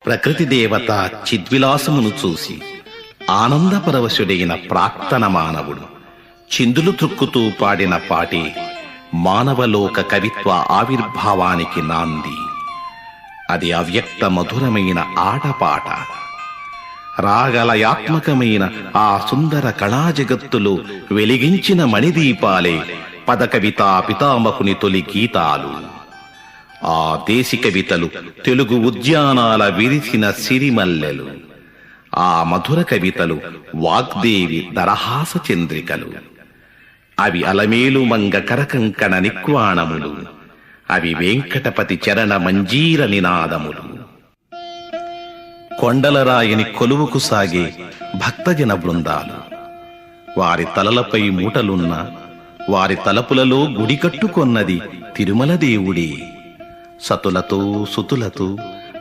ప్రకృతి దేవత చిద్విలాసమును చూసి ఆనందపరవశుడైన ప్రాక్తన మానవుడు చిందులు త్రుక్కుతూ పాడిన పాటే మానవలోక కవిత్వ ఆవిర్భావానికి నాంది. అది అవ్యక్త మధురమైన ఆటపాట. రాగలయాత్మకమైన ఆ సుందర కళాజగత్తులో వెలిగించిన మణిదీపాలే పదకవితా పితామహుని తొలి గీతాలు. ఆ దేశి కవితలు తెలుగు ఉద్యానాల విరిసిన సిరిమల్లెలు. ఆ మధుర కవితలు వాగ్దేవి దరహాస చంద్రికలు. అవి అలమేలు మంగ కరకంకణ నిక్వాణములు. అవి వెంకటపతి చరణ మంజీర నినాదములు. కొండలరాయని కొలువుకు సాగే భక్తజన బృందాలు. వారి తలలపై మూటలున్న వారి తలపులలో గుడి కట్టుకొన్నది తిరుమల దేవుడే. సతులతో సుతులతో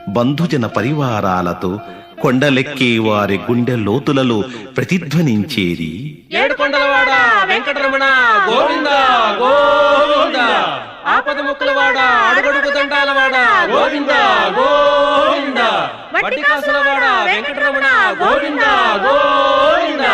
బంధుజన పరివారాలతో కొండలెక్కే వారి గుండె లోతులలో ప్రతిధ్వనించేది ఏడుకొండలవాడ వెంకటరమణ గోవింద గోవింద. ఆపద ముక్కులవాడ అడుగడుగు దండాలవాడ గోవింద గోవింద. వట్టికాసులవాడ వెంకటరమణ గోవింద గోవింద.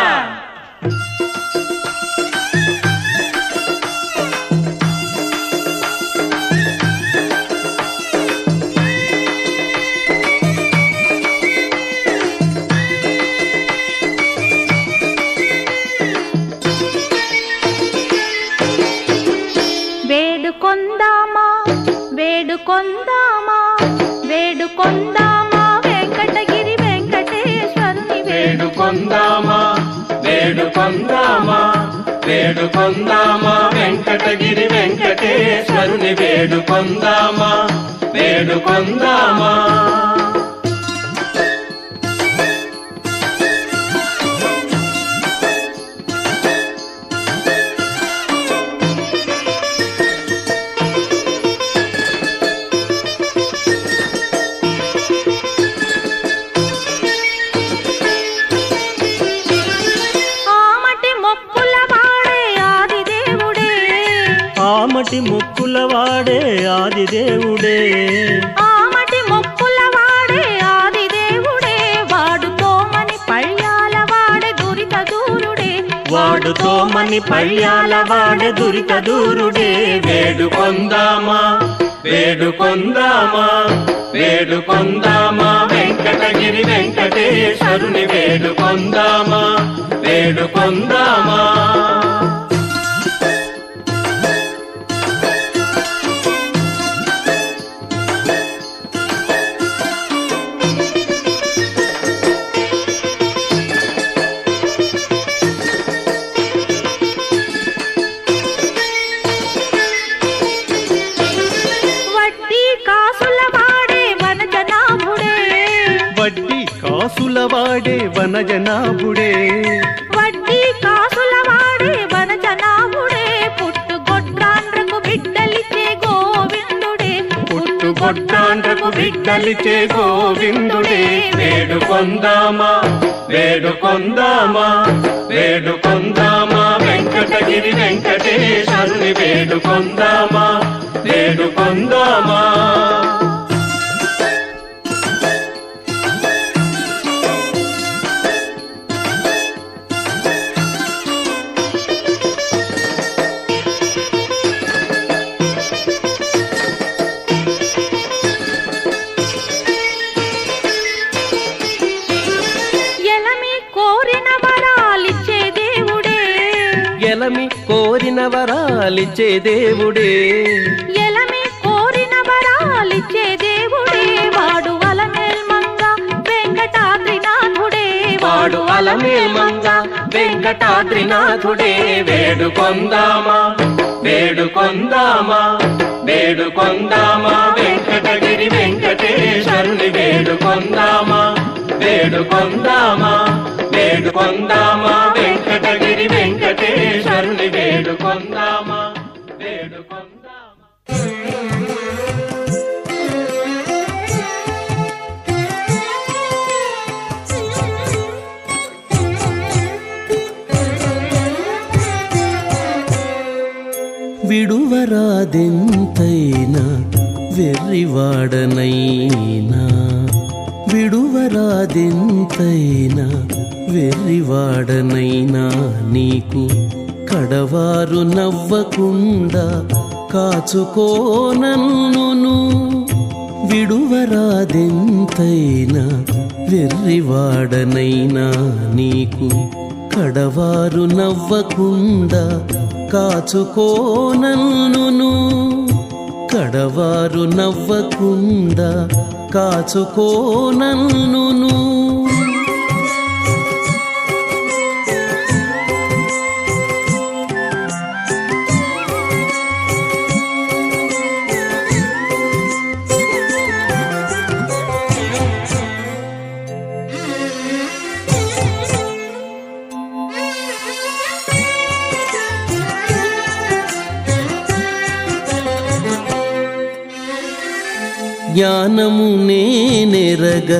వేడుకొందామా వేడుకొందామా వేడుకొందామా వెంకటగిరి వెంకటేశ్వరుని. వేడుకొందామా వేడుకొందామా వేడుకొందామా వెంకటగిరి వెంకటేశ్వరుని. వేడుకొందామా వేడుకొందామా. ఆమటి మొక్కులవాడే ఆదిదేవుడే. ఆమటి మొక్కులవాడే ఆదిదేవుడే. వాడుతోమని పళ్యాల వాడే దురిత దూరుడే. వాడుతోమని పళ్యాల వాడే దురిత దూరుడే. వేడుకొందామా వేడుకొందామా వేడుకొందామా వెంకటగిరి వెంకటేశ్వరుని. వేడుకొందామా వేడుకొందామా. వడ్డీ కాసులవాడే వనజనాభుడే. వడ్డీ కాసులవాడే వనజనాభుడే. పుట్టుగొడ్డాండ్రకు బిడ్డలిచ్చే గోవిందుడే. పుట్టుగొడ్డాండ్రకు బిడ్డలిచ్చే గోవిందుడే. వేడుకొందామా వేడుకొందామా వేడుకొందామా వెంకటగిరి వెంకటేశ్వరుని. వేడుకొందామా వేడుకొందామా. ఎలమి కోరిన వరాలిచ్చే దేవుడే. ఎలమి కోరిన వరాలిచ్చే దేవుడే. వాడు అలమేల్మంగ వెంకటాద్రినాథుడే. వాడు అలమేల్మంగ వెంకటాద్రినాథుడే. వేడుకొందామా వేడుకొందామా వేడుకొందామా వెంకటగిరి వెంకటేశ్వరుని. వేడుకొందామా వేడుకొందామా వేడుకొందామా వెంకటగిరి వెంకటేశ్వరుని. వేడుకొందామా వేడుకొందామా. విడువరాదెంతైనా వెర్రివాడనైనా విడువరాదెంతైనా వెర్రివాడనైనా నీకు కడవారు నవ్వకుండా కాచుకో నన్నును. విడువరాదెంతైనా వెర్రివాడనైనా నీకు కడవారు నవ్వకుండా కాచుకో నన్నును. కడవారు నవ్వకుండా కాచుకో నన్నును. జ్ఞానము నేనెరగ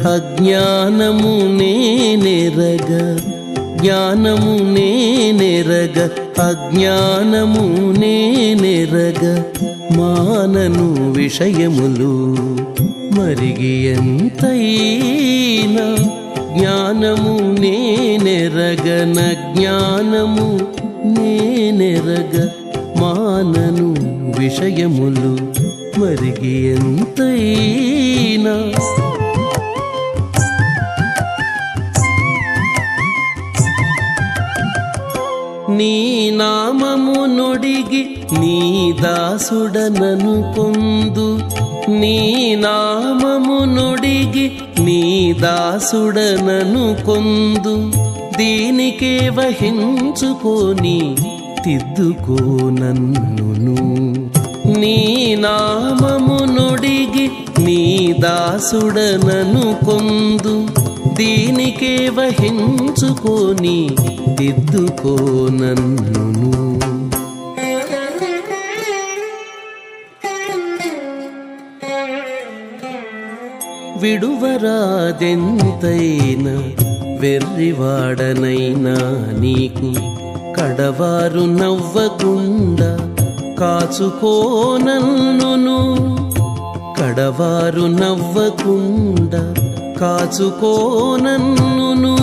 అజ్ఞానము నేనెరగ, జ్ఞానము నేనెరగ అజ్ఞానము నేనెరగ, మానను విషయములు మరిగి ఎంతైనా. జ్ఞానము నేనెరగన జ్ఞానము నేనెరగ, మానను విషయములు మరిగి ఎంతైనా. నీ నామము నొడిగి నీ దాసుడనను కొందు, నీ నామము నొడిగి నీ దాసుడనను కొందు, దీనికే వహించుకొని తిద్దుకో నన్నును. నీ నామము నొడిగి నీ దాసుడనను కొందు, దీనికే వహించుకొని తిద్దుకో నన్నును. విడువరాదెంతైనా వెర్రివాడనైనా నీకు కడవారు నవ్వకుండా కాచుకో నన్నును. కడవారు నవ్వకుండా కాచుకో నన్నును.